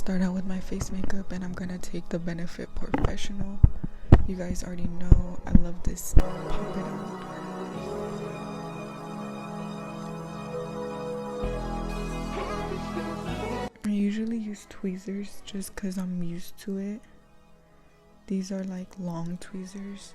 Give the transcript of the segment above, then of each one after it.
start out with my face makeup, and I'm gonna take the Benefit Professional. You guys already know I love this pop it out. I usually use tweezers just because I'm used to it. These are like long tweezers.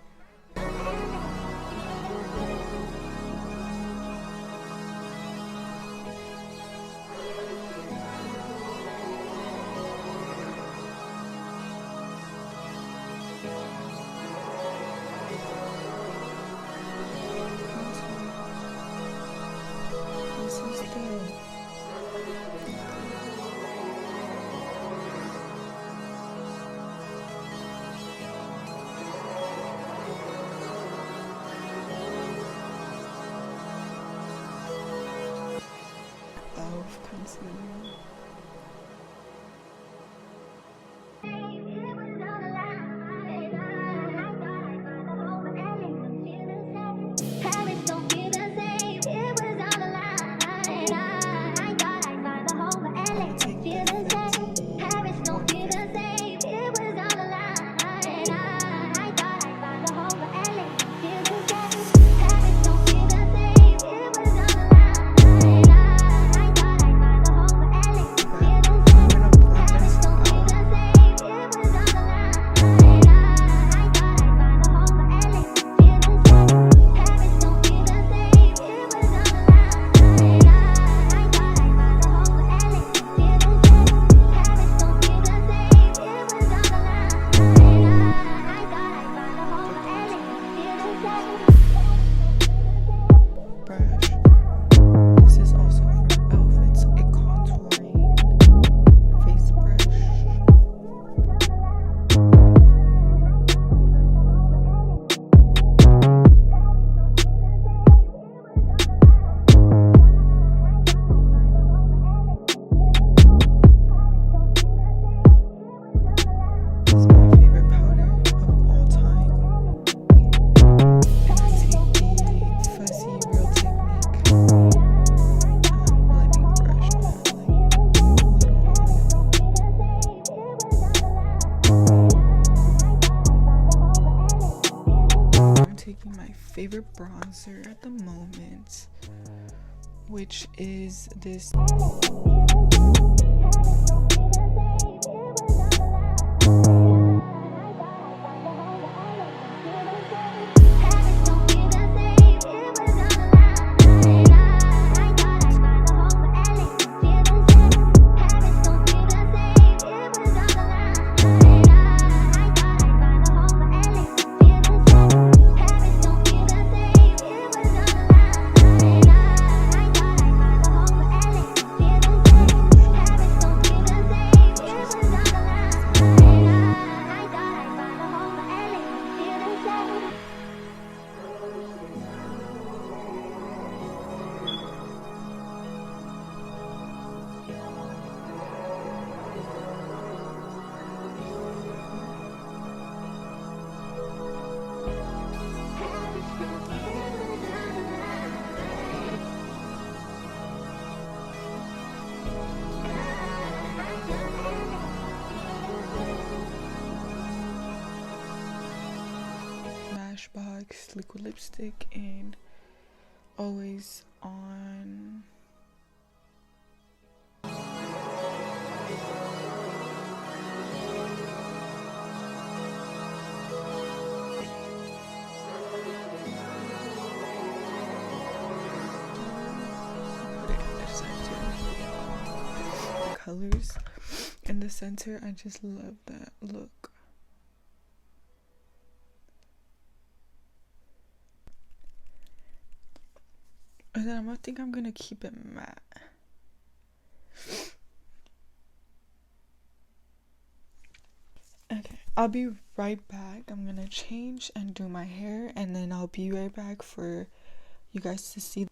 Concealer. Favorite bronzer at the moment, which is this Box liquid lipstick, and always on the colors in the center. I just love that look. And then I think I'm gonna keep it matte. Okay, I'll be right back. I'm gonna change and do my hair, and then I'll be right back for you guys to see.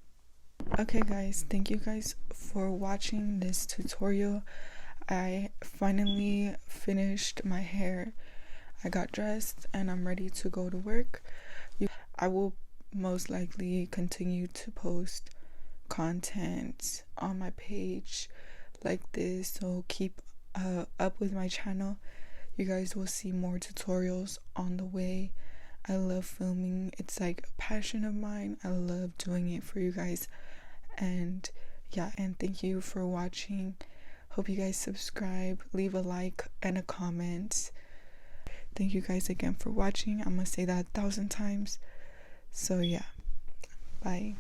Okay guys, thank you guys for watching this tutorial. I finally finished my hair. I got dressed and I'm ready to go to work. I will most likely continue to post content on my page like this, so keep up with my channel. You guys will see more tutorials on the way. I love filming. It's like a passion of mine. I love doing it for you guys. And yeah, and thank you for watching. Hope you guys subscribe, leave a like and a comment. Thank you guys again for watching. I'm gonna say that 1,000 times. So yeah, bye.